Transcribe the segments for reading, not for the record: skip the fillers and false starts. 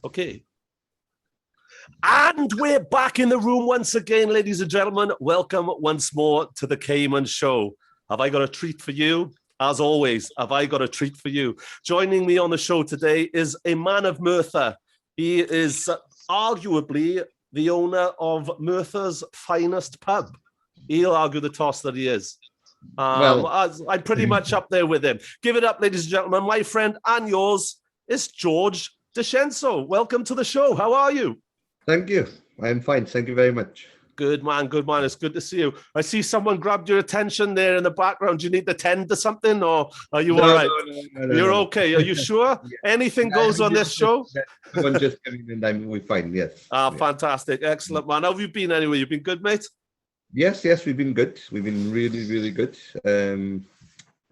Okay. And we're back in the room once again, ladies and gentlemen. Welcome once more to the Caiman Show. Have I got a treat for you? As always, have I got a treat for you? Joining me on the show today is a man of Merthyr. He is arguably the owner of Merthyr's finest pub. He'll argue the toss that he is. I'm pretty much up there with him. Give it up, ladies and gentlemen. My friend and yours is Jorge Dascencao. Welcome to the show. How are you? Thank you. I'm fine. Thank you very much. Good man, good man. It's good to see you. I see someone grabbed your attention there in the background. Do you need to tend to something, or are you all right? No, You're okay. Are you sure? Yeah. Anything goes on this show? Someone just coming in, we're fine. Yes. Fantastic. Excellent, man. How have you been anyway? You've been good, mate? Yes, we've been good. We've been really, really good.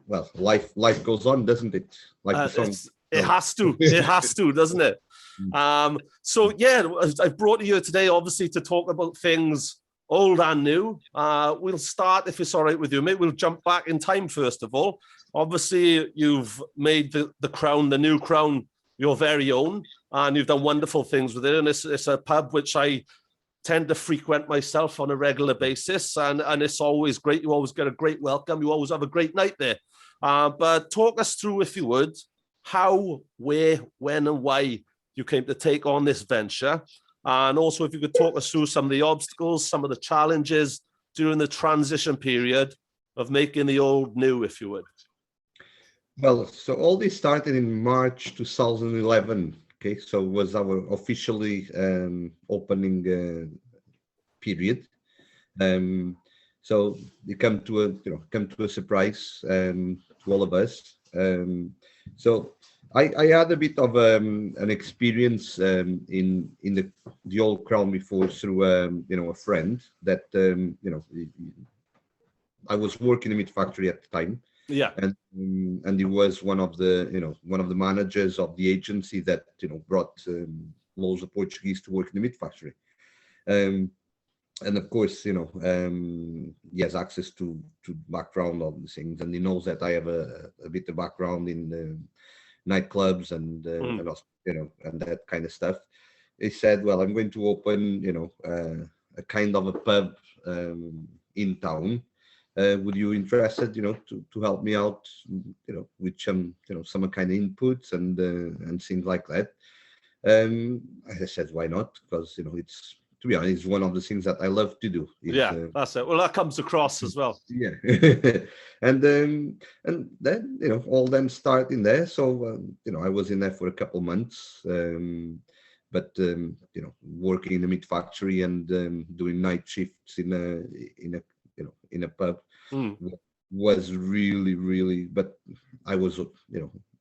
Well, life goes on, doesn't it? Like the song. It has to. It has to, doesn't it? So yeah, I've brought you here today, obviously, to talk about things old and new. We'll start, if it's all right with you, mate. We'll jump back in time first of all. Obviously, you've made the Crown, the new Crown, your very own, and you've done wonderful things with it. And it's a pub which I tend to frequent myself on a regular basis, and it's always great. You always get a great welcome. You always have a great night there. But talk us through, if you would, how, where, when, and why you came to take on this venture. And also, if you could talk us through some of the obstacles, some of the challenges during the transition period of making the old new, if you would. Well, so all this started in March 2011. Okay, so it was our officially opening period. So you come to a surprise to all of us. So I had a bit of an experience in the old Crown before through a friend that I was working in a meat factory at the time. Yeah, and he was one of the managers of the agency that brought loads of Portuguese to work in the meat factory. And of course, he has access to background on the things, and he knows that I have a bit of background in nightclubs and that kind of stuff. He said, well, I'm going to open a kind of a pub in town. Would you interested to help me out with some kind of inputs and things like that? I said, why not? Because it's, to be honest, it's one of the things that I love to do. That's it. Well, that comes across as well. Yeah. and then all them starting there. So I was in there for a couple months, but working in a meat factory and doing night shifts in a pub was really, really. But I was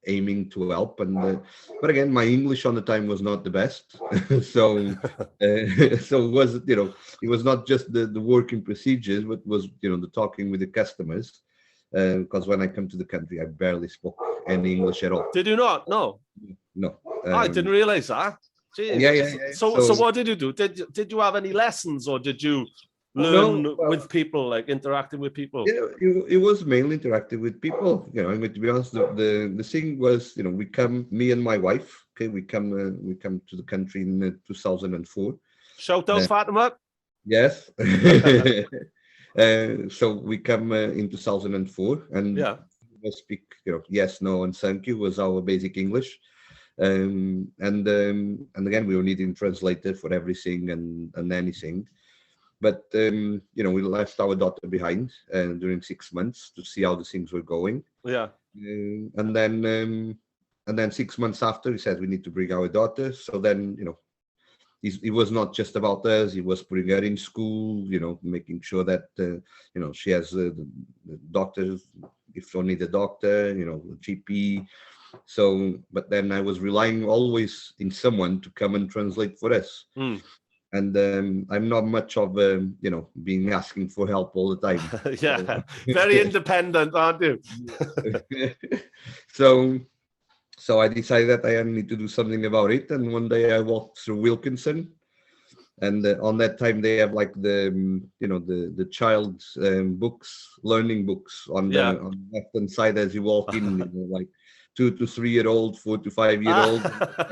aiming to help, and but again, my English on the time was not the best. So it was it was not just the working procedures, but was the talking with the customers, because when I come to the country, I barely spoke any English at all. Did you not? No. I didn't realize that. Jeez. Yeah. So what did you do? Did you have any lessons, or did you learn with people, like interacting with people? Yeah, it was mainly interacting with people. I'm going to be honest. The thing was, me and my wife. Okay, we come to the country in 2004. Shout out Fatima. Yes. So we come in 2004, and we speak, yes, no, and thank you was our basic English. And again, we were needing translator for everything and anything. But we left our daughter behind during 6 months to see how the things were going. Yeah. And then 6 months after, he said we need to bring our daughter. So then it was not just about us. He was putting her in school. Making sure that she has the doctors if you need a doctor. GP. So, but then I was relying always in someone to come and translate for us. And I'm not much of being asking for help all the time. Yeah, very independent, aren't you? So I decided that I need to do something about it. And one day I walked through Wilkinson, and on that time they have like the child's books, learning books on the left hand side as you walk in, like 2 to 3 year old, 4 to 5 year old, Ah.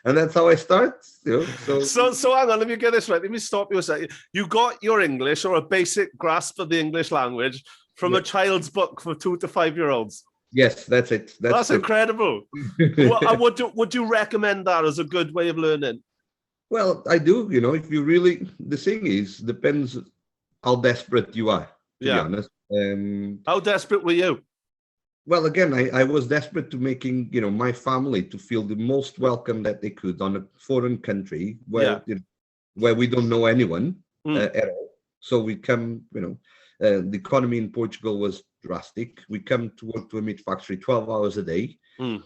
and that's how I start. So hang on, let me get this right. Let me stop you a second. You got your English or a basic grasp of the English language from a child's book for 2 to 5 year olds. Yes, that's it. That's incredible. Would you recommend that as a good way of learning? Well, I do. If you really, the thing is, depends how desperate you are. To be honest. How desperate were you? Well, again, I was desperate to making my family to feel the most welcome that they could on a foreign country where where we don't know anyone at all. So we come, the economy in Portugal was drastic. We come to work to a meat factory 12 hours a day, and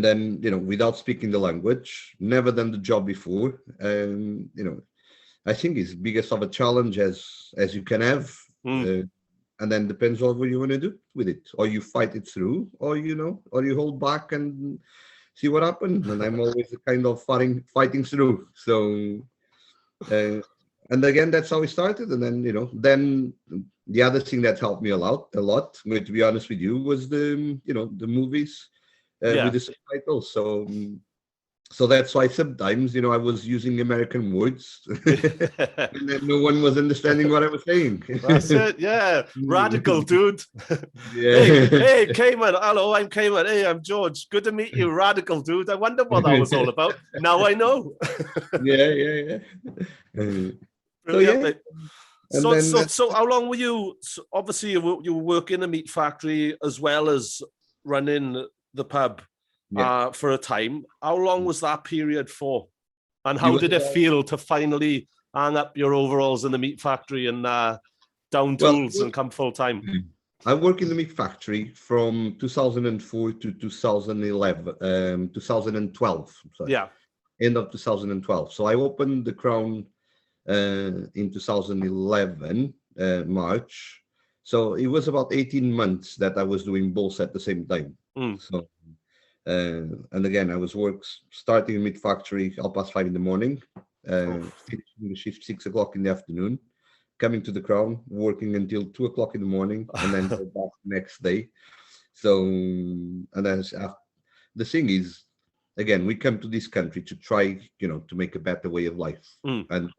then without speaking the language, never done the job before. I think it's biggest of a challenge as you can have. And then depends on what you want to do with it, or you fight it through, or or you hold back and see what happens. And I'm always the kind of fighting through. So, and again, that's how we started. And then then the other thing that helped me a lot, to be honest with you, was the the movies with the subtitles. So that's why sometimes, I was using American words and then no one was understanding what I was saying. That's it. Yeah. Radical, dude. Yeah. Hey, Caiman. Hello, I'm Caiman. Hey, I'm George. Good to meet you. Radical, dude. I wonder what that was all about. Now I know. Yeah. Brilliant, so, so how long were you? So obviously, you were working in a meat factory as well as running the pub. For a time. How long was that period for? And how did it feel to finally hang up your overalls in the meat factory and down tools and come full time? I worked in the meat factory from 2004 to 2011, 2012. Sorry. Yeah. End of 2012. So I opened the Crown in 2011, March. So it was about 18 months that I was doing both at the same time. So. And again, I was starting in meat factory 5:30 in the morning, finishing the shift 6 o'clock in the afternoon, coming to the Crown, working until 2 o'clock in the morning, and then go back the next day. So, and then the thing is, again, we come to this country to try, to make a better way of life. And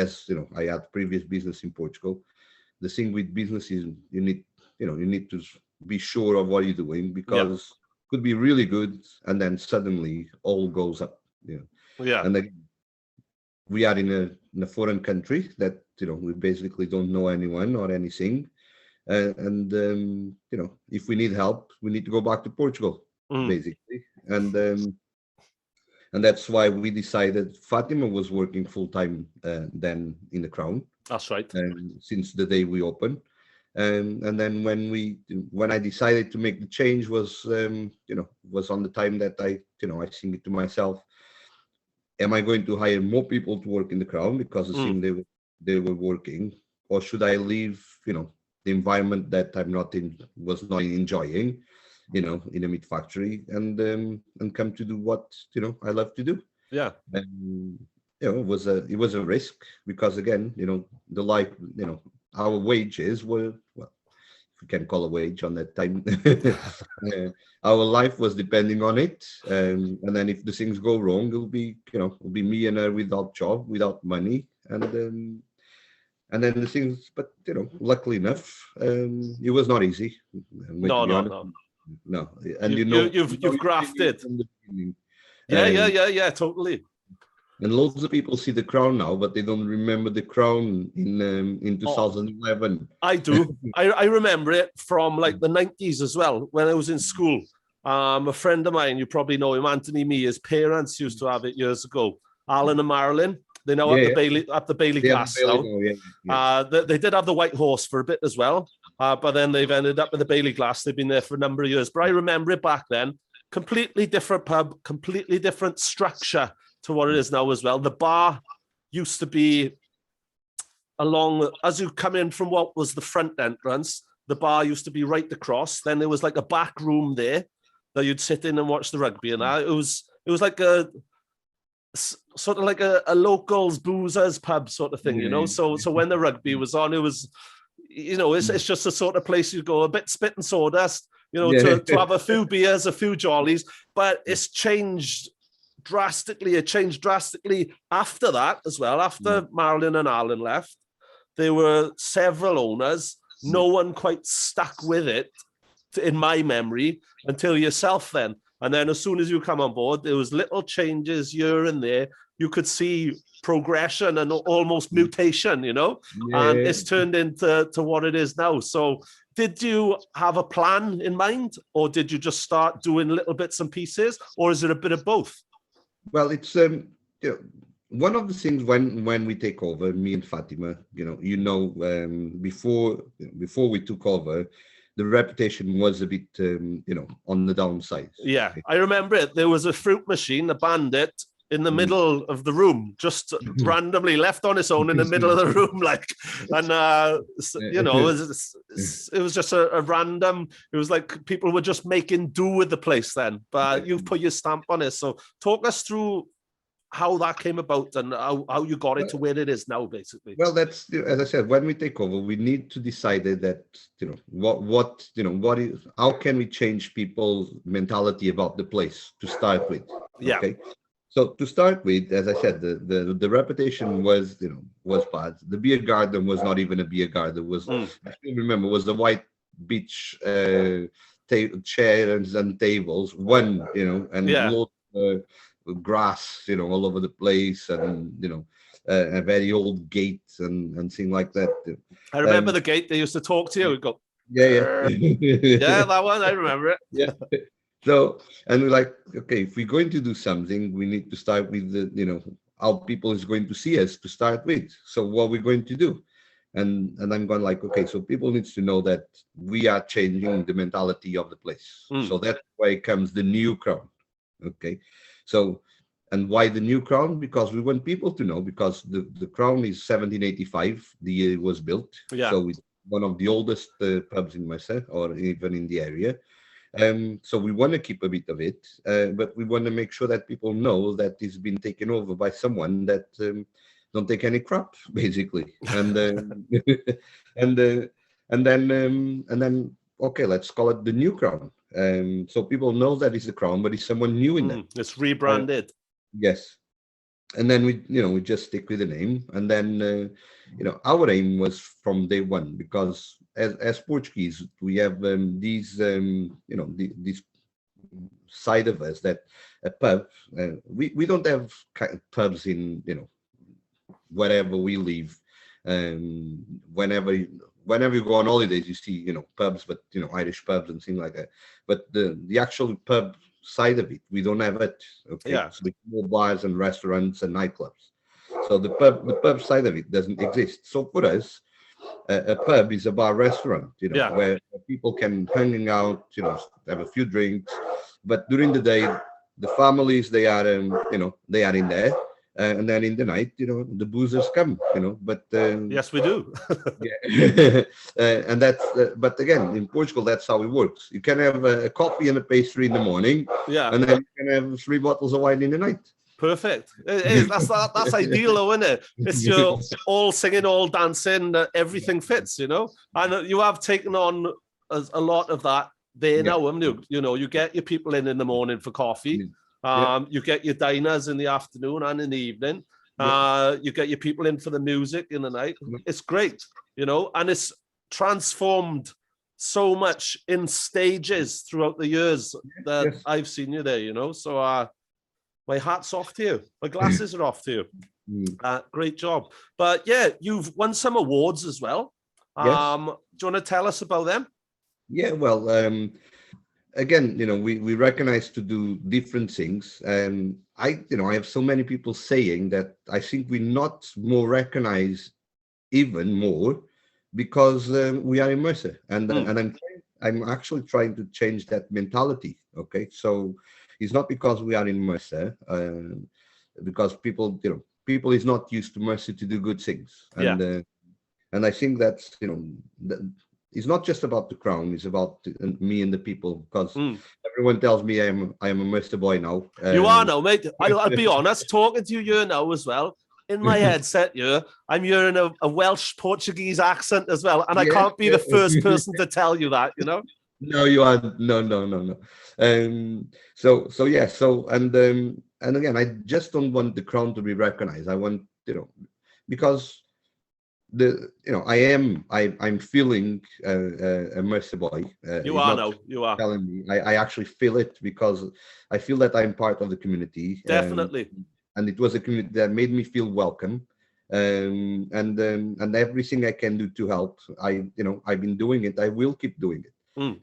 as I had previous business in Portugal. The thing with business is you need to be sure of what you're doing, because could be really good and then suddenly all goes up. And again, we are in a foreign country that we basically don't know anyone or anything, and if we need help, we need to go back to Portugal basically. And that's why we decided. Fatima was working full-time then in the Crown. That's right. And since the day we opened. And then when I decided to make the change was on the time that I think to myself, am I going to hire more people to work in the Crown because the thing they were working, or should I leave the environment that was not enjoying in a meat factory and come to do what I love to do. And it was a risk, because again the life our wages were, well, if we can call a wage on that time, our life was depending on it. And then if the things go wrong, it'll be me and her without job, without money. And then the things, but luckily enough, it was not easy. No. And you've grafted. Yeah, totally. And loads of people see the Crown now, but they don't remember the Crown in 2011. I do. I remember it from like the 90s as well, when I was in school. A friend of mine, you probably know him, Anthony Mee, his parents used to have it years ago. Alan and Marilyn, they're now at the Bailey Glass now. They did have the White Horse for a bit as well, but then they've ended up in the Bailey Glass. They've been there for a number of years. But I remember it back then. Completely different pub, completely different structure to what it is now as well. The bar used to be along, as you come in from what was the front entrance, the bar used to be right across. Then there was like a back room there that you'd sit in and watch the rugby. And it was like a sort of like a locals boozers pub sort of thing, So when the rugby was on, it was, it's just the sort of place you go, a bit spit and sawdust, Yeah. to have a few beers, a few jollies. But it's changed drastically. It changed drastically after that as well. After Marilyn and Alan left, there were several owners. No one quite stuck with it, in my memory, until yourself then. And then as soon as you come on board, there was little changes here and there. You could see progression and almost mutation, and it's turned into what it is now. So did you have a plan in mind, or did you just start doing little bits and pieces, or is it a bit of both? Well, it's one of the things when we take over, me and Fatima, before we took over, the reputation was a bit, on the downside. Yeah, okay. I remember it. There was a fruit machine, a Bandit, in the middle of the room, just randomly left on its own in the middle of the room, it was just a random. It was like people were just making do with the place then. But you've put your stamp on it. So talk us through how that came about and how you got it to where it is now, basically. Well, that's, as I said, when we take over, we need to decide that how can we change people's mentality about the place to start with. Yeah. Okay. So to start with, as I said, the reputation was bad. The beer garden was not even a beer garden. I still remember, was the white beach chairs and tables, loads of grass, all over the place, and a very old gate and things like that. I remember the gate. They used to talk to you. We'd go, yeah, yeah, that one. I remember it. Yeah. So, and we're like, okay, if we're going to do something, we need to start with how people is going to see us to start with. So what we're going to do. And I'm going like, okay, so people needs to know that we are changing the mentality of the place. So that's why comes the new crown. Okay. So, and why the new crown? Because we want people to know, because the crown is 1785, the year it was built. Yeah. So it's one of the oldest pubs in Merthyr, or even in the area. So we want to keep a bit of it, but we want to make sure that people know that it's been taken over by someone that don't take any crap, basically. And and then okay, let's call it the new crown. So people know that it's the crown, but it's someone new in it. It's rebranded. Yes. And then we just stick with the name. And then our aim was from day one, because as Portuguese, we have these this side of us that a pub. We don't have pubs in wherever we live. Whenever you go on holidays, you see pubs, but Irish pubs and things like that. But the actual pub side of it, we don't have it. Okay. Yeah. So it's more bars and restaurants and nightclubs. So the pub side of it doesn't exist. So for us, a pub is a bar restaurant, where people can hang out, have a few drinks. But during the day, the families, they are they are in there. And then in the night, the boozers come, but yes, we do. yeah. And that's but again, in Portugal, that's how it works. You can have a coffee and a pastry in the morning, and then you can have 3 bottles of wine in the night. Perfect. That's ideal, though, isn't it? It's your all singing, all dancing, everything fits, And you have taken on a lot of that there now, haven't you? You get your people in the morning for coffee. You get your diners in the afternoon and in the evening. You get your people in for the music in the night. It's great, and it's transformed so much in stages throughout the years that I've seen you there, So my hat's off to you. My glasses are off to you. Great job. But yeah, you've won some awards as well. Do you want to tell us about them? Yeah, well, again, we recognize to do different things. And I have so many people saying that I think we're not more recognized even more because we are in Merthyr. And I'm actually trying to change that mentality. Okay. So it's not because we are in Merthyr, because people is not used to Merthyr to do good things. And I think that's, it's not just about the crown, it's about me and the people, because everyone tells me I am a Merthyr boy now. You are now, mate. I'll be honest, talking to you now as well, in my headset here, I'm hearing a Welsh Portuguese accent as well. And I Yeah, can't be the yeah. first person to tell you that, you know? No, you are no. So yeah. So and again, I just don't want the crown to be recognized. I want, because I'm feeling a Mercy boy. You He's are not now. You are. telling me. I actually feel it, because I feel that I'm part of the community. Definitely. And it was a community that made me feel welcome. And everything I can do to help, I've been doing it. I will keep doing it. Mm.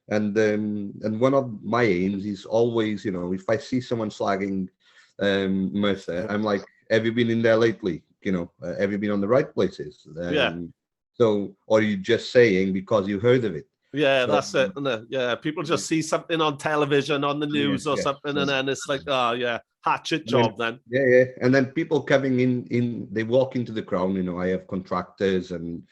And one of my aims is always, if I see someone slagging Merthyr, I'm like, have you been in there lately? Have you been on the right places? Yeah. So, or are you just saying because you heard of it? Yeah, So, that's it. Isn't it? Yeah, people just see something on television, on the news or something, and then it's like, oh yeah, hatchet job then. Yeah. And then people coming in, they walk into the crown. I have contractors and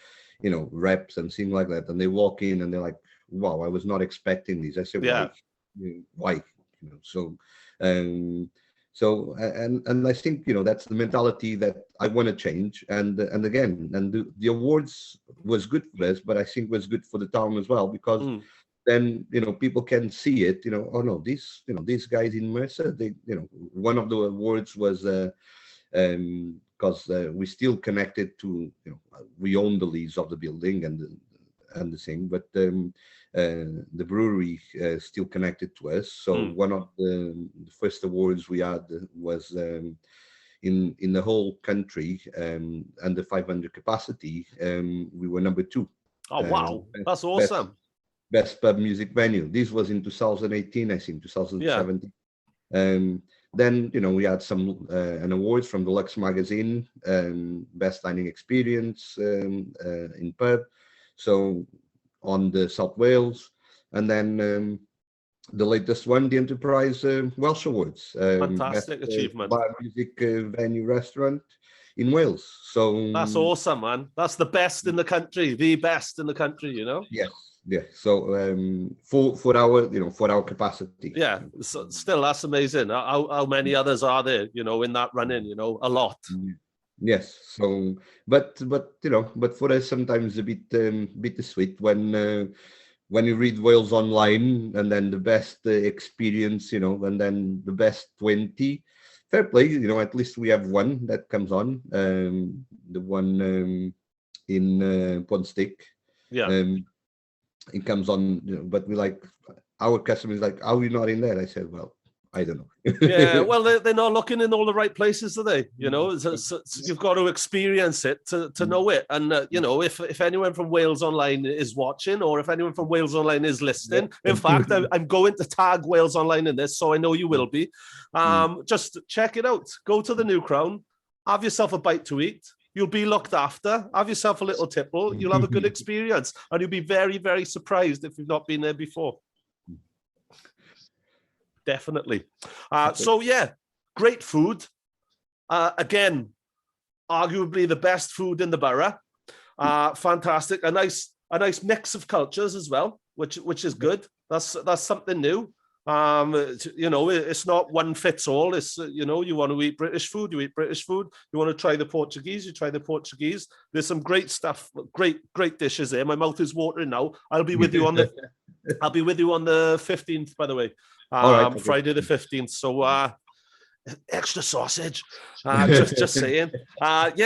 reps and things like that, and they walk in and they're like, wow, I was not expecting these. I said, Yeah. why? And I think that's the mentality that I want to change. And again, the awards was good for us, but I think was good for the town as well, because then people can see it. Oh no, these guys in Merthyr, they one of the awards was because we still connected to we own the lease of the building and the thing, but the brewery still connected to us. So one of the first awards we had was in the whole country, under 500 capacity. We were number 2. Oh wow, that's awesome. Best pub music venue. This was in 2018, I think, 2017. Then we had some an awards from the Lux magazine, best dining experience in pub, so on the South Wales, and then the latest one, the Enterprise Welsh Awards, Fantastic best, achievement. bar music venue restaurant in Wales. So that's awesome, man. That's the best in the country, the best in the country. Yes. Yeah, so for our capacity. Yeah, so still that's amazing. How many others are there? In that running. A lot. Yes. So, but for us sometimes a bit bittersweet when you read Wales Online and then the best experience, and then the best 20. Fair play, at least we have one that comes on, the one in Pondstick. Yeah. It comes on, but we like our customers like, are we not in there? I said, well, I don't know. Yeah, well, they're not looking in all the right places, are they? So you've got to experience it to know it. And if anyone from Wales Online is watching, or if anyone from Wales Online is listening, in fact, I'm going to tag Wales Online in this, so I know you will be. Just check it out. Go to the New Crown, have yourself a bite to eat. You'll be looked after. Have yourself a little tipple. You'll have a good experience, and you'll be very, very surprised if you've not been there before. Definitely. So yeah, great food. Again, arguably the best food in the borough. Fantastic. A nice mix of cultures as well, which is good. That's something new. It's not one fits all. It's you want to eat British food, you eat British food. You want to try the Portuguese, you try the Portuguese. There's some great stuff, great dishes there. My mouth is watering now. I'll be with you on the 15th, by the way. Right, Friday the 15th. So extra sausage. Just saying.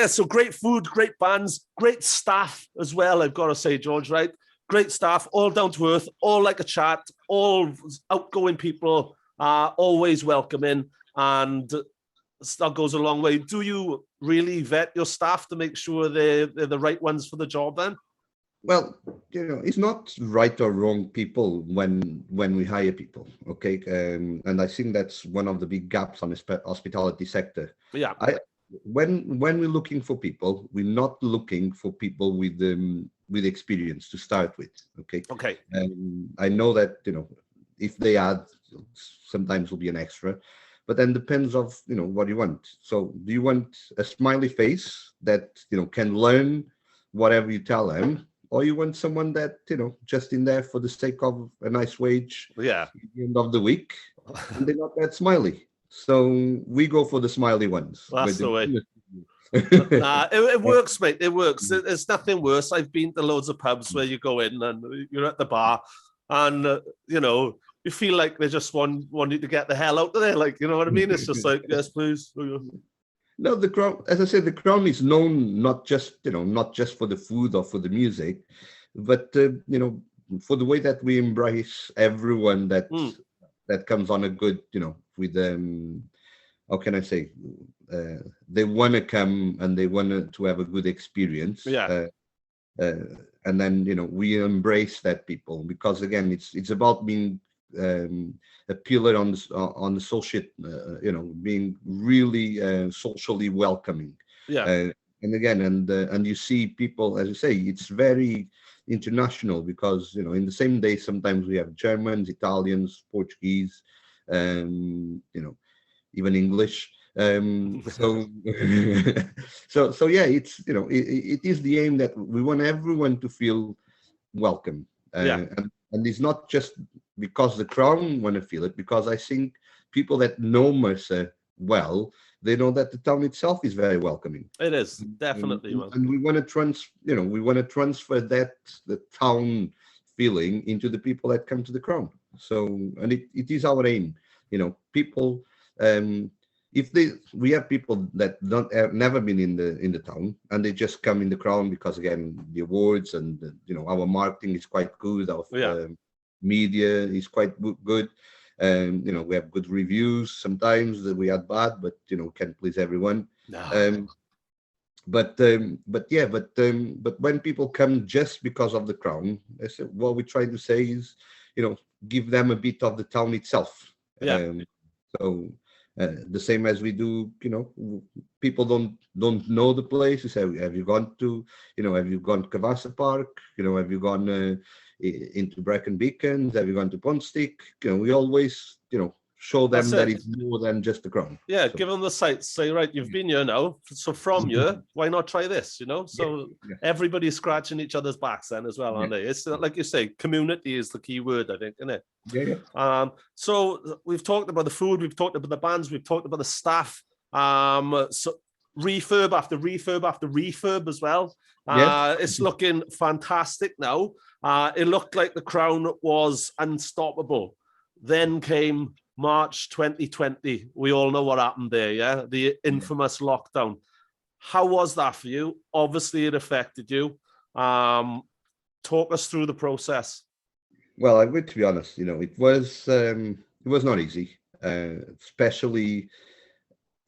So great food, great bands, great staff as well. I've got to say, George, right? Great staff, all down to earth, all like a chat, all outgoing people, always welcoming, and that goes a long way. Do you really vet your staff to make sure they're the right ones for the job then? Well, it's not right or wrong people when we hire people, okay? And I think that's one of the big gaps on the hospitality sector. Yeah. When we're looking for people, we're not looking for people with experience to start with, okay? Okay. I know that, if they add, sometimes will be an extra, but then depends of, what you want. So do you want a smiley face that, can learn whatever you tell them? Or you want someone that, just in there for the sake of a nice wage at the end of the week, and they're not that smiley. So we go for the smiley ones. That's the way. Nah, it works, mate. It works. There's nothing worse. I've been to loads of pubs where you go in and you're at the bar and, you feel like they just want you to get the hell out of there. Like, you know what I mean? It's just like, yes, please. No, the Crown, as I said, the Crown is known not just for the food or for the music, but, for the way that we embrace everyone that comes on a good, with how can I say, they want to come and they want to have a good experience. Yeah. And then, we embrace that people, because again, it's about being a pillar on the social, being really socially welcoming. Yeah. And again, and you see people, as you say, it's very international, because in the same day sometimes we have Germans, Italians, Portuguese, even English. So so yeah, it's it is the aim that we want everyone to feel welcome. And it's not just because the Crown want to feel it, because I think people that know Merthyr well, they know that the town itself is very welcoming. It is definitely, and we want to transfer that the town feeling into the people that come to the Crown. So, and it is our aim. People. We have people that have never been in the town, and they just come in the Crown because, again, the awards and our marketing is quite good. Our media is quite good. We have good reviews. Sometimes that we are bad, but can't please everyone. No. But when people come just because of the Crown, what we try to say is, give them a bit of the town itself. So the same as we do, people don't know the place. You say, have you gone to Cavassa Park? Have you gone into Brecon Beacons? Have you gone to Pondstick? We always, show them that it's more than just the Crown. Yeah, give them the sights. Say, right, you've been here now. So from here, why not try this? So everybody's scratching each other's backs then as well, aren't they? It's like you say, community is the key word, I think, isn't it? Yeah. So we've talked about the food, we've talked about the bands, we've talked about the staff. So refurb after refurb after refurb as well. It's looking fantastic now. It looked like the Crown was unstoppable. Then came March 2020. We all know what happened there, yeah? The infamous lockdown. How was that for you? Obviously, it affected you. Talk us through the process. Well, I would, to be honest, it was not easy. Especially,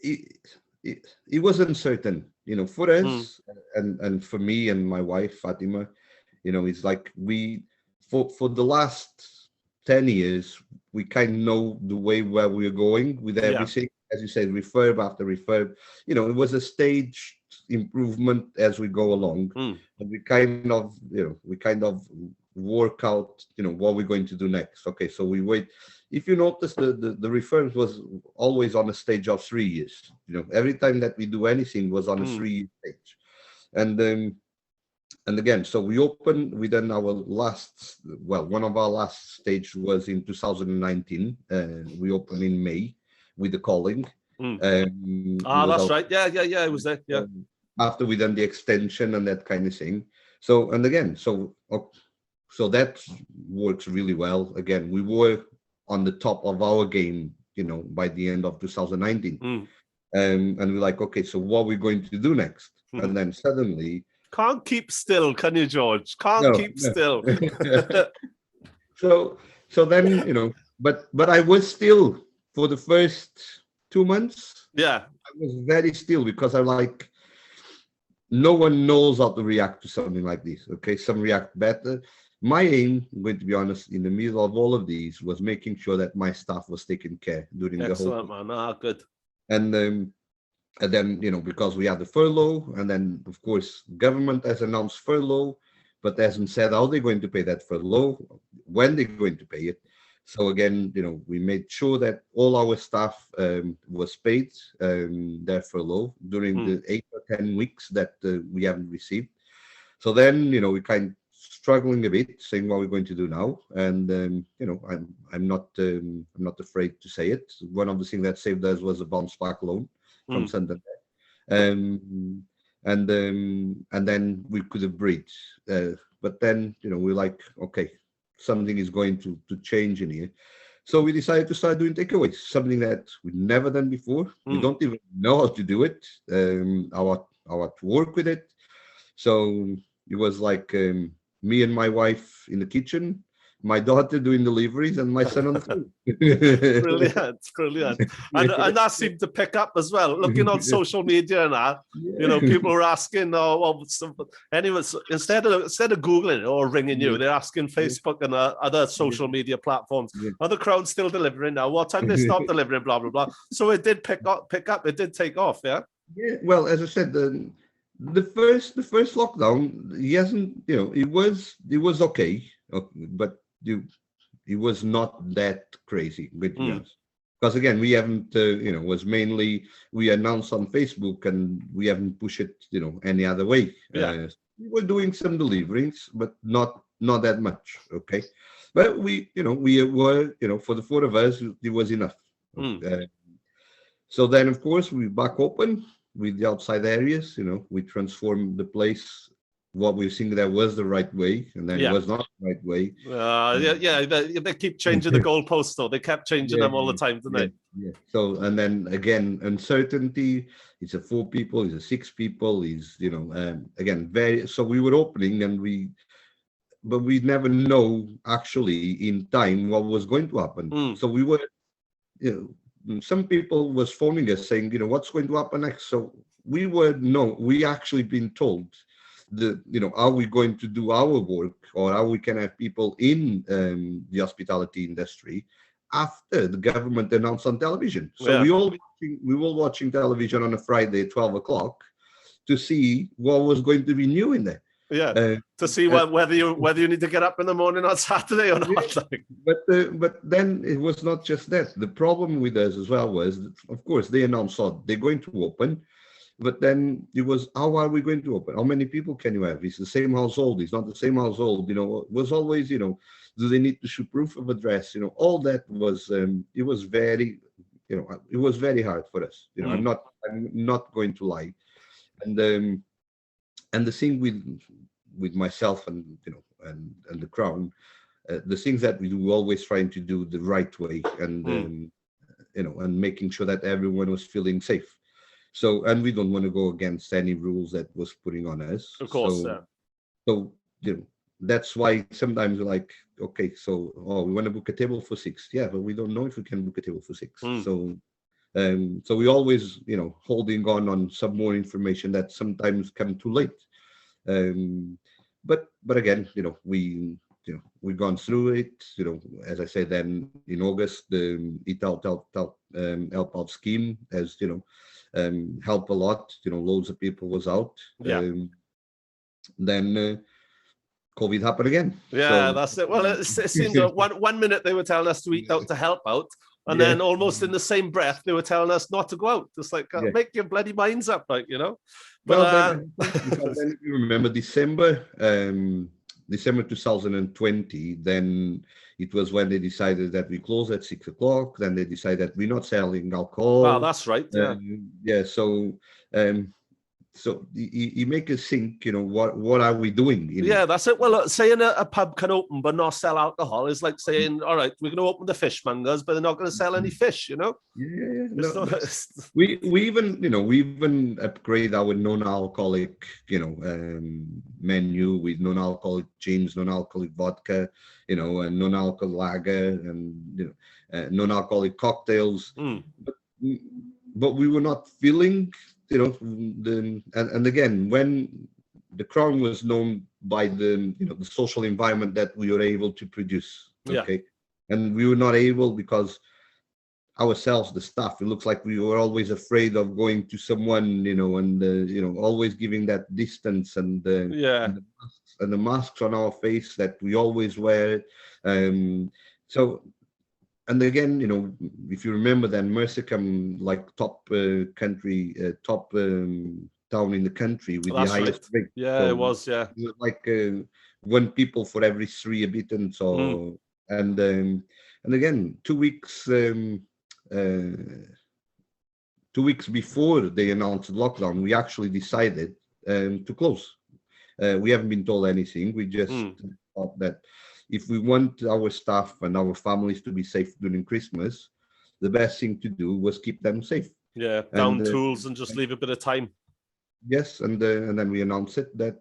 it was uncertain, for us and for me and my wife Fatima. It's like for the last 10 years, we kind of know the way where we're going with everything. As you said, refurb after refurb. It was a staged improvement as we go along. And we kind of work out, what we're going to do next. Okay, so we wait. If you notice, the refurb was always on a stage of 3 years. Every time that we do anything was on a 3-year stage. And again, so we done our one of our last stage was in 2019. We opened in May with the Calling. That's right. Yeah, it was there. Yeah. After we done the extension and that kind of thing. So, and again, so that works really well. Again, we were on the top of our game, by the end of 2019. And we're like, okay, so what are we going to do next? And then suddenly, can't keep still, can you, George? Can't keep still. So then, but I was still for the first 2 months. Yeah. I was very still, because I'm like, no one knows how to react to something like this. Okay, some react better. My aim, I'm going to be honest, in the middle of all of these, was making sure that my staff was taken care during the whole. Excellent, man. Good. And then, because we had the furlough, and then, of course, government has announced furlough, but hasn't said how they're going to pay that furlough, when they're going to pay it. So again, we made sure that all our staff was paid their furlough during the 8 or 10 weeks that we haven't received. So then, we kind of struggling a bit, saying what we're going to do now, and I'm not afraid to say it. One of the things that saved us was a bounce back loan from Santander, and then we could have breathed. But then we're like, okay, something is going to change in here. So we decided to start doing takeaways, something that we've never done before. We don't even know how to do it, how to work with it. So it was like me and my wife in the kitchen, my daughter doing deliveries, and my son on the phone. Brilliant. And that seemed to pick up as well. Looking on social media and that, people were asking, anyway, instead of Googling it or ringing you, they're asking Facebook and other social media platforms, are the Crown still delivering now? What time they stop delivering, blah, blah, blah. So it did pick up, it did take off, yeah? Yeah, well, as I said, the first lockdown, he hasn't, it was okay, but it was not that crazy, to be honest. Because again, we haven't, was mainly we announced on Facebook, and we haven't pushed it, any other way. Yeah. We were doing some deliveries, but not that much. Okay, but we were, for the four of us, it was enough. So then, of course, we back open with the outside areas. We transformed the place. What we think that was the right way, and then it was not the right way. They keep changing the goalposts, though. They kept changing them all the time, didn't they? Yeah. So, and then again, uncertainty. It's a 4 people. It's a 6 people. Is again very. So we were opening, but we never know actually in time what was going to happen. So we were, some people was phoning us saying, what's going to happen next. So we actually been told are we going to do our work, or how we can have people in the hospitality industry after the government announced on television. So we were watching television on a Friday at 12 o'clock to see what was going to be new in there. To see whether you need to get up in the morning on Saturday or not. But then it was not just that. The problem with us as well was that, of course, they announced they're going to open. But then it was, how are we going to open? How many people can you have? It's the same household. It's not the same household. It was always, do they need to show proof of address? All that was, it was very, it was very hard for us. I'm not going to lie. And the thing with myself and, and the Crown, the things that we do, always trying to do the right way, and, and making sure that everyone was feeling safe. So, and we don't want to go against any rules that was putting on us. Of course, So, that's why sometimes we're like, okay, so, we want to book a table for 6. Yeah, but we don't know if we can book a table for 6. So we always, holding on some more information that sometimes come too late. But again, we've gone through it. As I said, then in August, the help out scheme has, help a lot. Loads of people was out. Then COVID happened again. That's it. Well, it seemed that one minute they were telling us to eat out to help out, and then almost in the same breath they were telling us not to go out. It's like make your bloody minds up, But then if you remember December 2020, then it was when they decided that we close at 6 o'clock. Then they decided that we're not selling alcohol. Oh, that's right. So you make us think, what are we doing? That's it. Well, saying a pub can open but not sell alcohol is like saying, all right, we're going to open the fishmongers, but they're not going to sell any fish, We even upgrade our non-alcoholic, menu with non-alcoholic gins, non-alcoholic vodka, and non-alcoholic lager, and non-alcoholic cocktails. But we were not feeling. And again, when the Crown was known by the the social environment that we were able to produce, and we were not able because ourselves, the staff, it looks like we were always afraid of going to someone, and always giving that distance, and the masks on our face that we always wear, And again, if you remember, then Merthyr come like top town in the country with the highest rate. It was. It was like one people for every three inhabitants. So and again, 2 weeks. 2 weeks before they announced lockdown, we actually decided to close. We haven't been told anything. We just thought that if we want our staff and our families to be safe during Christmas, the best thing to do was keep them safe. Yeah, down tools and just leave a bit of time. Yes, and then we announced it that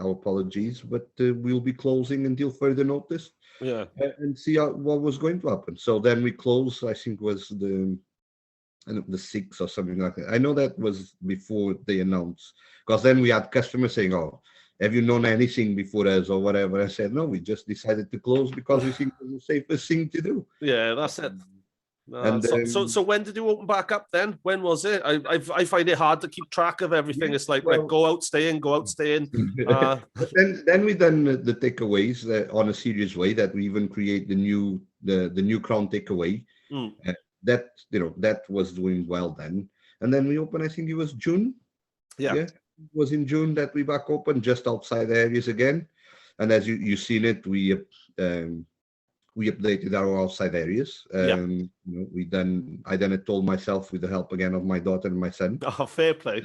our apologies, but we'll be closing until further notice. Yeah, and see what was going to happen. So then we closed. I think was the 6th or something like that. I know that was before they announced, because then we had customers saying, "Oh, have you known anything before us or whatever?" I said, "No, we just decided to close because we think it's the safest thing to do." Yeah, that's it. And so when did you open back up then? When was it? I find it hard to keep track of everything. It's like, right, go out, stay in, go out, stay in. But then we done the takeaways on a serious way, that we even create the new Crown takeaway. That was doing well then. And then we opened, I think it was June. Yeah. It was in June that we back open, just outside the areas again. And as you've seen it, we updated our outside areas. I then told myself, with the help again of my daughter and my son. Oh, fair play.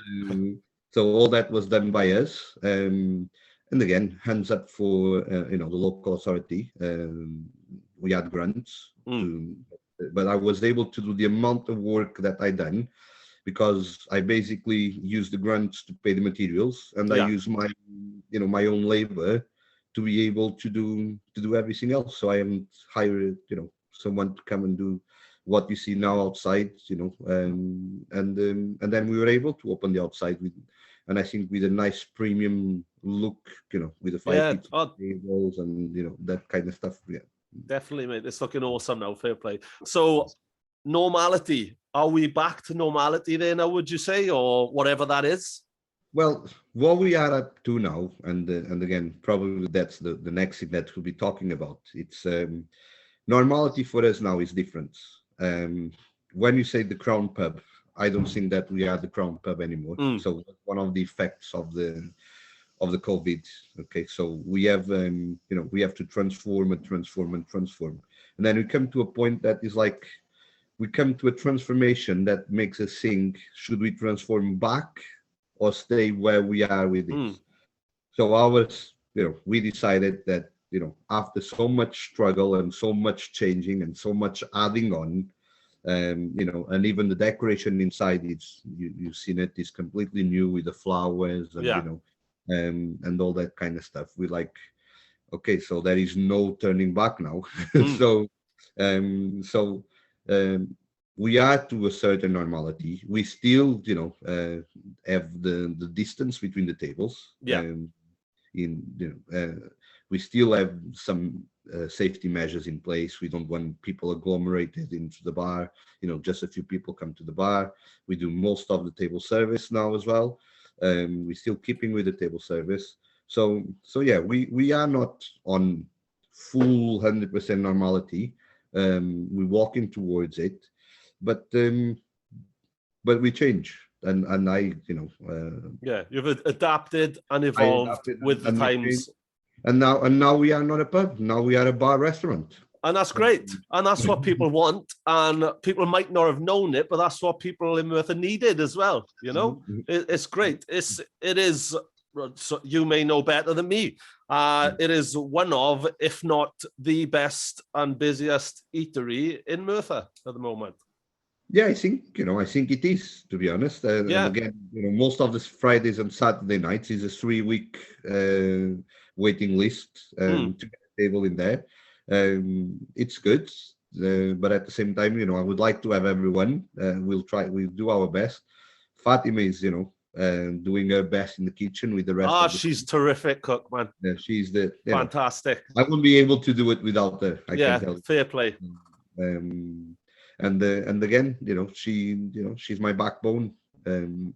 So all that was done by us. And again, hands up for the local authority. We had grants, but I was able to do the amount of work that I done because I basically used the grants to pay the materials, and I use my own labor to be able to do everything else. So I haven't hired someone to come and do what you see now outside, and then we were able to open the outside and I think with a nice premium look, with the 5 feet tables and that kind of stuff. Yeah, definitely, mate. It's looking awesome now. Fair play. So normality, are we back to normality there now, would you say, or whatever that is? Well, what we are up to now, and again, probably that's the next thing that we'll be talking about. It's normality for us now is different. When you say the Crown Pub, I don't think that we are the Crown Pub anymore. So one of the effects of the COVID. Okay, so we have we have to transform, and then we come to a point that is like we come to a transformation that makes us think: should we transform back or stay where we are with this? So ours, we decided that, after so much struggle and so much changing and so much adding on, and even the decoration inside, you've seen it, is completely new with the flowers and, and all that kind of stuff. We're like, okay, so there is no turning back now. We are to a certain normality. We still, have the distance between the tables. We still have some safety measures in place. We don't want people agglomerated into the bar. Just a few people come to the bar. We do most of the table service now as well. We're still keeping with the table service. So yeah, we are not on full 100% normality. We're walking towards it. But we change, and I, you've adapted and evolved with the times, and now we are not a pub. Now we are a bar restaurant, and that's great, and that's what people want. And people might not have known it, but that's what people in Merthyr needed as well. It's great. It is. So you may know better than me. It is one of, if not the best and busiest eatery in Merthyr at the moment. Yeah, I think it is, to be honest. And again, most of the Fridays and Saturday nights is a 3-week waiting list to get a table in there. It's good, but at the same time, I would like to have everyone. We'll do our best. Fatima is, doing her best in the kitchen with the rest. She's terrific cook, man. Yeah, she's fantastic. I wouldn't be able to do it without her. I can tell you. Fair play. And again, she's my backbone, and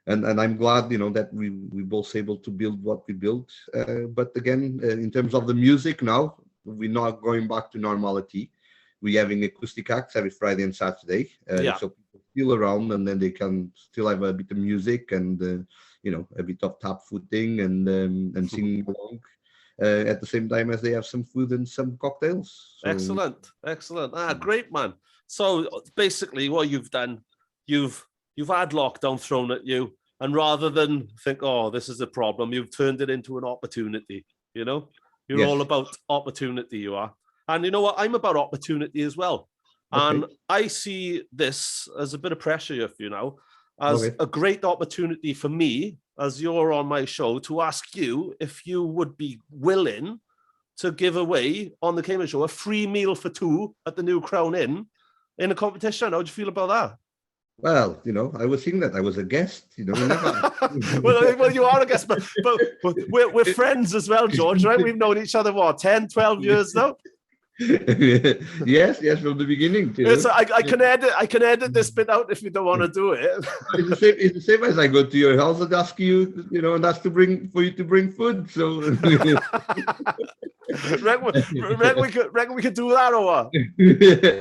I'm glad, that we both able to build what we built. But again, in terms of the music now, we're not going back to normality. We're having acoustic acts every Friday and Saturday, so people still around, and then they can still have a bit of music and a bit of tap footing and singing along at the same time as they have some food and some cocktails. So, excellent. Great, man. So basically, what you've done, you've had lockdown thrown at you, and rather than think, oh, this is a problem, you've turned it into an opportunity. You're all about opportunity, you are. And you know what? I'm about opportunity as well. And I see this as a bit of pressure, as a great opportunity for me, as you're on my show, to ask you if you would be willing to give away on the Cayman show a free meal for two at the New Crown Inn in a competition. How do you feel about that? Well, I was thinking that I was a guest, well, you are a guest, but we're friends as well, George, right? We've known each other, 10, 12 years now? yes, from the beginning too. So I can edit this bit out if you don't want to do it. It's the same as I go to your house and ask you, and ask for you to bring food. So reckon we could do that or what?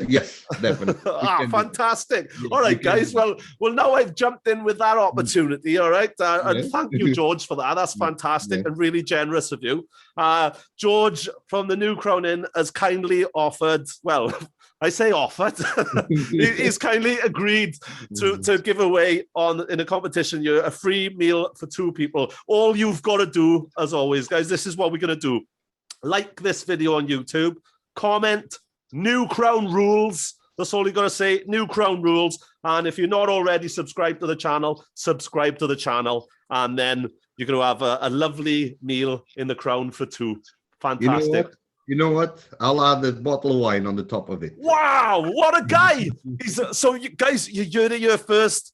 Yes, definitely. Fantastic. All right, guys. Well, now I've jumped in with that opportunity. All right, and thank you, George, for that. That's fantastic and really generous of you. George from the New Crown Inn has kindly offered. Well, I say offered. He's kindly agreed to give away in a competition here a free meal for two people. All you've got to do, as always, guys, this is what we're going to do. Like this video on YouTube, comment New Crown Rules. That's all you got to say, New Crown Rules. And if you're not already subscribed to the channel, subscribe to the channel. And then you're going to have a lovely meal in the Crown for two. Fantastic. You know what? I'll add a bottle of wine on the top of it. Wow, what a guy. So you guys, you're your first.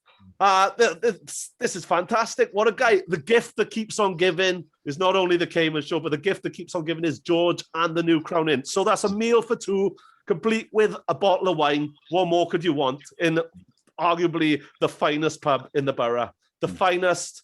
This is fantastic. What a guy. The gift that keeps on giving is not only the Cayman show, but the gift that keeps on giving is George and the New Crown Inn. So that's a meal for two, complete with a bottle of wine. What more could you want in arguably the finest pub in the borough, the finest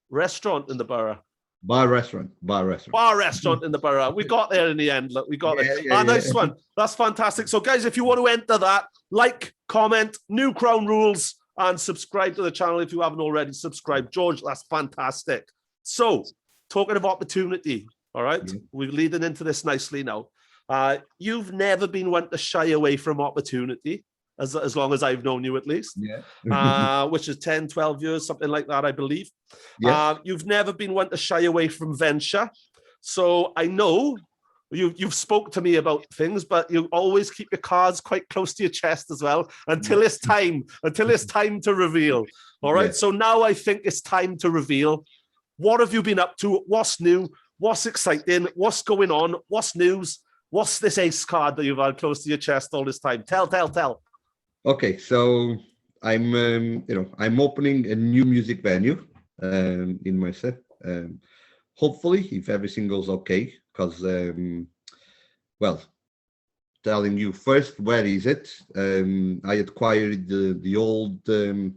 restaurant in the borough? Bar restaurant in the borough. We got there in the end. Look, we got there. Nice one. That's fantastic. So guys, if you want to enter that, like, comment, New Crown Rules, and subscribe to the channel if you haven't already subscribed. George, that's fantastic. So, talking of opportunity, all right? We're leading into this nicely now. You've never been one to shy away from opportunity, as long as I've known you at least, which is 10, 12 years, something like that, I believe. Yes. You've never been one to shy away from venture. So I know you've spoke to me about things, but you always keep your cards quite close to your chest as well until it's time to reveal. All right. So now I think it's time to reveal. What have you been up to? What's new? What's exciting? What's going on? What's news? What's this ace card that you've had close to your chest all this time? Tell. Okay, so I'm opening a new music venue in Merthyr. Hopefully, if everything goes okay, because telling you first, where is it? I acquired the old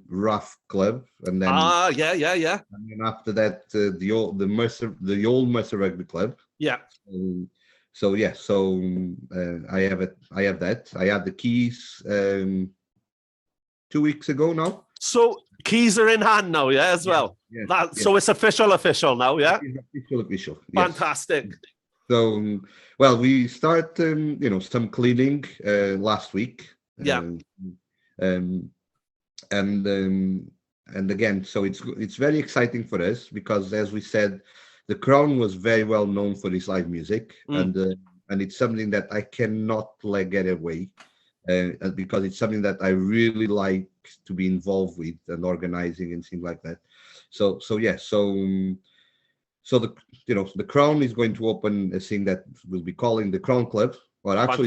RAF club, and then yeah. And then after that, the old Merthyr Rugby Club. Yeah. So I have it. I have that. I had the keys 2 weeks ago now. So keys are in hand now, as well. So it's official now, yeah. Official. Fantastic. Yes. So, we start some cleaning last week. And again, so it's very exciting for us because, as we said, the Crown was very well known for its live music, and it's something that I cannot let get away, because it's something that I really like to be involved with and organizing and things like that. So the Crown is going to open a thing that we'll be calling the Crown Club. Well, actually,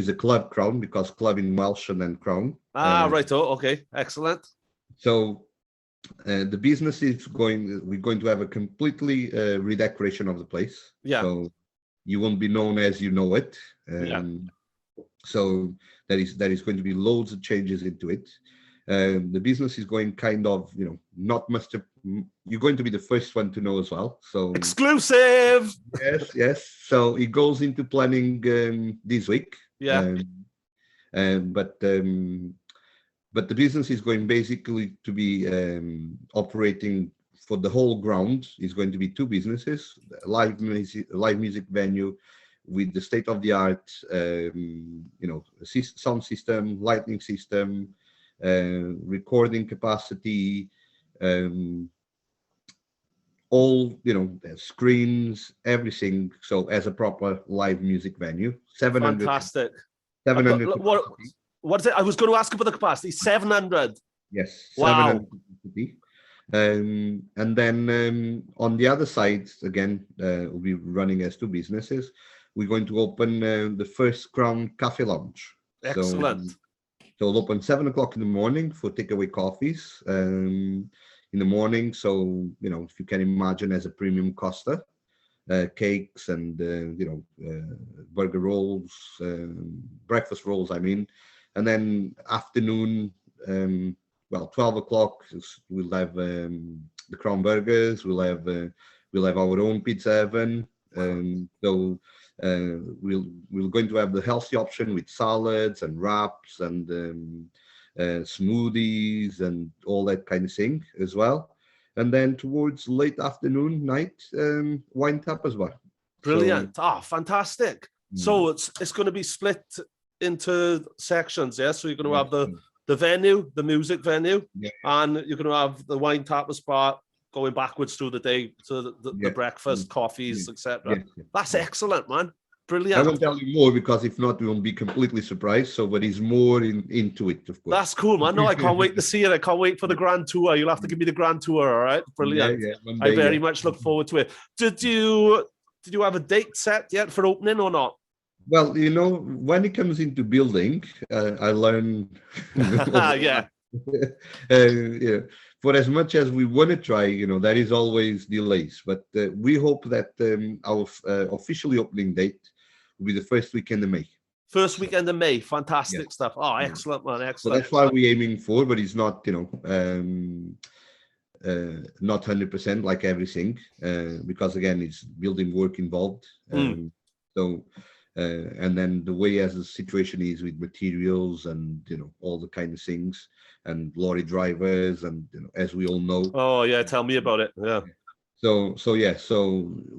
it's a Club Crown because club in Welsh and then Crown. Right. Oh, okay, excellent. So. The business is we're going to have a completely redecoration of the place. Yeah. So you won't be known as you know it. So there is going to be loads of changes into it. The business is going kind of, not much. You're going to be the first one to know as well. So exclusive. Yes. So it goes into planning this week. Yeah. but the business is going basically to be operating for the whole ground. Is going to be two businesses: live music venue with the state-of-the-art, sound system, lighting system, recording capacity, all screens, everything. So as a proper live music venue, 700. Fantastic. 700. What is it? I was going to ask about the capacity. 700. Yes. Wow. 700 capacity. And then on the other side, again, we'll be running as two businesses. We're going to open the first Crown Cafe Lounge. Excellent. So we'll open 7 o'clock in the morning for takeaway coffees in the morning. So, if you can imagine, as a premium coster, cakes and, burger rolls, breakfast rolls, I mean. And then afternoon, 12 o'clock, we'll have the Crown Burgers. We'll have our own pizza oven. So we're going to have the healthy option with salads and wraps and smoothies and all that kind of thing as well. And then towards late afternoon, night, wine tapas bar. Brilliant. Fantastic. So it's going to be split into sections, yeah? So you're going to have the venue, the music venue, and you're going to have the wine tapas bar going backwards through the day to the breakfast, coffees, etc. That's excellent, man. Brilliant. I won't tell you more because if not, we will be completely surprised. So, but he's more into it, of course. That's cool, man. No, I can't wait to see it. I can't wait for the grand tour. You'll have to give me the grand tour, all right? Brilliant. I very much look forward to it. Did you have a date set yet for opening or not? Well, when it comes into building, I learn. For as much as we want to try, there is always delays. But we hope that our officially opening date will be the first weekend of May. First weekend of May. Fantastic stuff. Oh, excellent, man. Excellent. So that's what we're aiming for, but it's not, not 100% like everything, because again, it's building work involved. And then the way as the situation is with materials and all the kind of things and lorry drivers and as we all know. Oh yeah, tell me about it. Yeah. So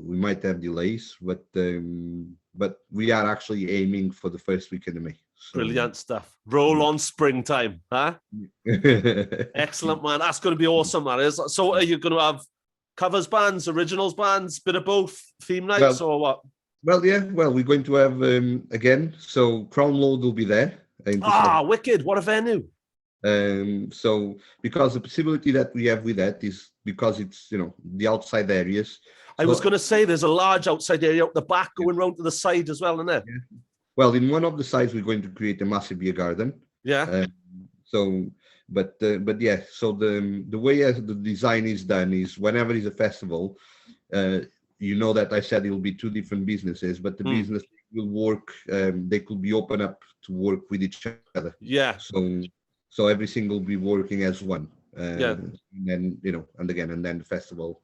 we might have delays, but we are actually aiming for the first weekend of May. So. Brilliant stuff. Roll on springtime, huh? Excellent, man. That's going to be awesome, man. So are you going to have covers bands, originals bands, bit of both, theme nights, or what? Well, we're going to have, again, so Crown Lord will be there. Wicked. What a venue. So because the possibility that we have with that is because it's, the outside areas. I was going to say there's a large outside area out the back going round to the side as well, isn't there? Yeah. Well, in one of the sides, we're going to create a massive beer garden. Yeah. So the way as the design is done is whenever there's a festival, that I said it will be two different businesses, but the business will work. They could be open up to work with each other. Yeah. So everything will be working as one. And then and then the festival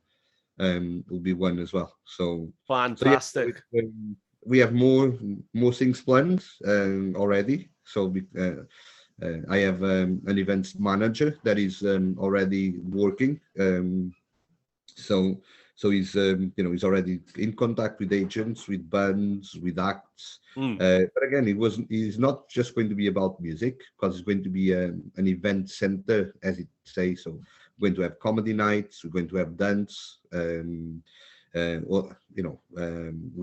will be one as well. So fantastic. So we have more things planned already. So I have an events manager that is already working. So he's he's already in contact with agents, with bands, with acts. But again, he's not just going to be about music, because it's going to be an event center, as it says. So we're going to have comedy nights, we're going to have dance. We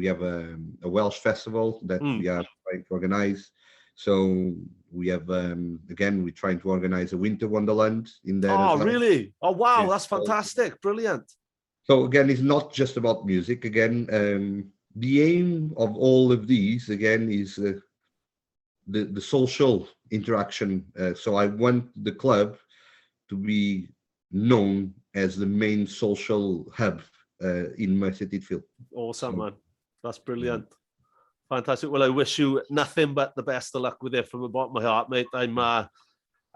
have a Welsh festival that we are trying to organize. So we have again, we're trying to organize a winter wonderland in there. Oh, really? Oh, wow, that's fantastic! Brilliant. So again, it's not just about music. Again, the aim of all of these, again, is the social interaction. So I want the club to be known as the main social hub in Merthyr Tydfil. Awesome, man. That's brilliant. Fantastic. Well, I wish you nothing but the best of luck with it from the bottom of my heart, mate.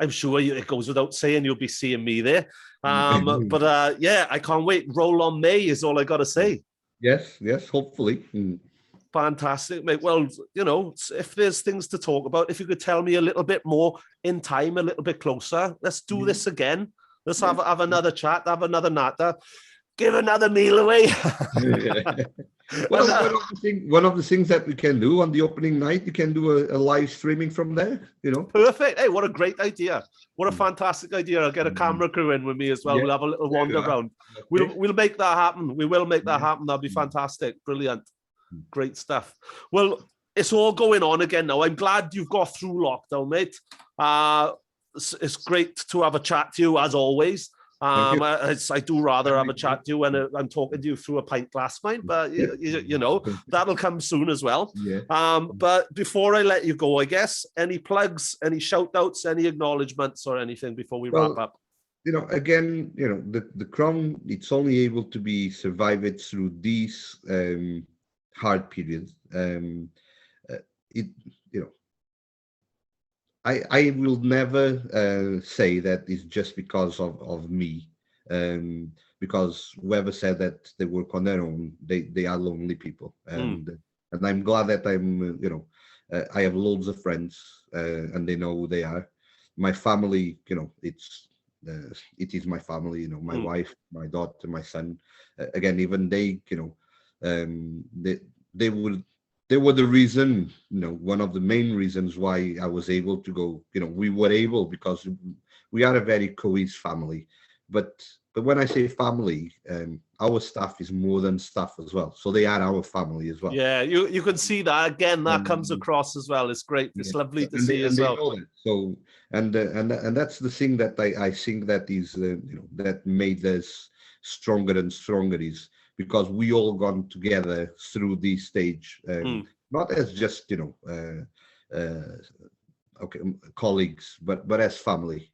I'm sure it goes without saying you'll be seeing me there. But I can't wait. Roll on May is all I got to say. Yes, hopefully. Fantastic, mate. Well, you know, if there's things to talk about, if you could tell me a little bit more in time, a little bit closer, let's do this again. Let's have another chat, have another natter, give another meal away. Well, one of the things that we can do on the opening night, you can do a live streaming from there, you know. Perfect. Hey, what a great idea. What a fantastic idea. I'll get a camera crew in with me as well. We'll have a little wander around. We'll make that happen. We will make that happen. That'll be fantastic. Brilliant. Great stuff. Well, it's all going on again now. I'm glad you've got through lockdown, mate. It's great to have a chat to you as always. I do rather have a chat to you when I'm talking to you through a pint glass, mate, but you know, that'll come soon as well. But before I let you go, I guess, any plugs, any shout outs, any acknowledgements or anything before we wrap up? You know, again, you know, the Crown, it's only able to be survived through these hard periods. I will never say that it's just because of me, because whoever said that they work on their own, they are lonely people, and I'm glad that I'm, you know, I have loads of friends, and they know who they are. My family, you know, it is my family, you know, my wife, my daughter, my son. Again, even they, you know, they were the reason, you know, one of the main reasons why I was able to go, you know, we were able, because we are a very cohesive family. But when I say family, our staff is more than staff as well. So they are our family as well. Yeah, you can see that again. That comes across as well. It's great. It's lovely to see as well. So and that's the thing that I think that is, you know, that made us stronger and stronger, is because we all gone together through this stage, not as just, you know, colleagues, but as family.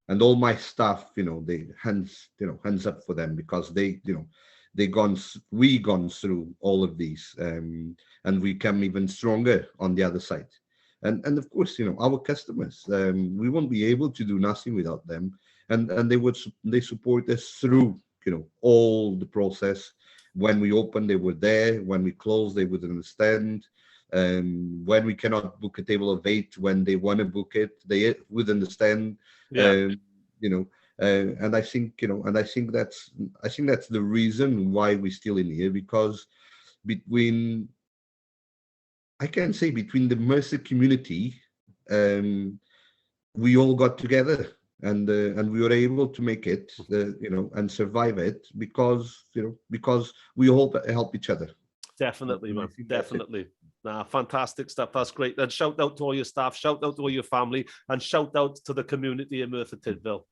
And all my staff, you know, they hands up for them, because they, you know, we gone through all of these, and we come even stronger on the other side. And of course, you know, our customers, we won't be able to do nothing without them, and they support us through, you know, all the process. When we opened, they were there. When we closed, they would understand. When we cannot book a table of 8, when they want to book it, they would understand. You know, and I think, you know, and I think that's the reason why we're still in here, because between the Merthyr community, we all got together. And we were able to make it, you know, and survive it, because, you know, because we all help each other. Definitely, man. Definitely. Nah, fantastic stuff. That's great. And shout out to all your staff, shout out to all your family, and shout out to the community in Merthyr Tydfil.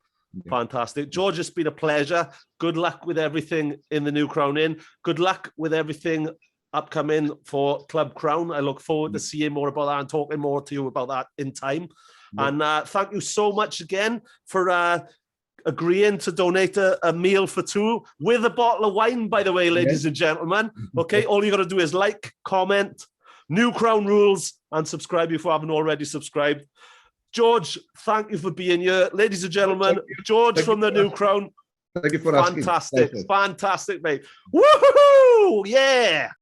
Fantastic. George, it's been a pleasure. Good luck with everything in the new Crown Inn. Good luck with everything upcoming for Club Crown. I look forward to seeing more about that and talking more to you about that in time. And thank you so much again for agreeing to donate a meal for 2 with a bottle of wine, by the way, ladies and gentlemen. Okay, all you got to do is like, comment, New Crown Rules, and subscribe if you haven't already subscribed. George, thank you for being here. Ladies and gentlemen, George from the New Crown. Thank you for asking. Fantastic, fantastic, mate. Woohoo! Yeah!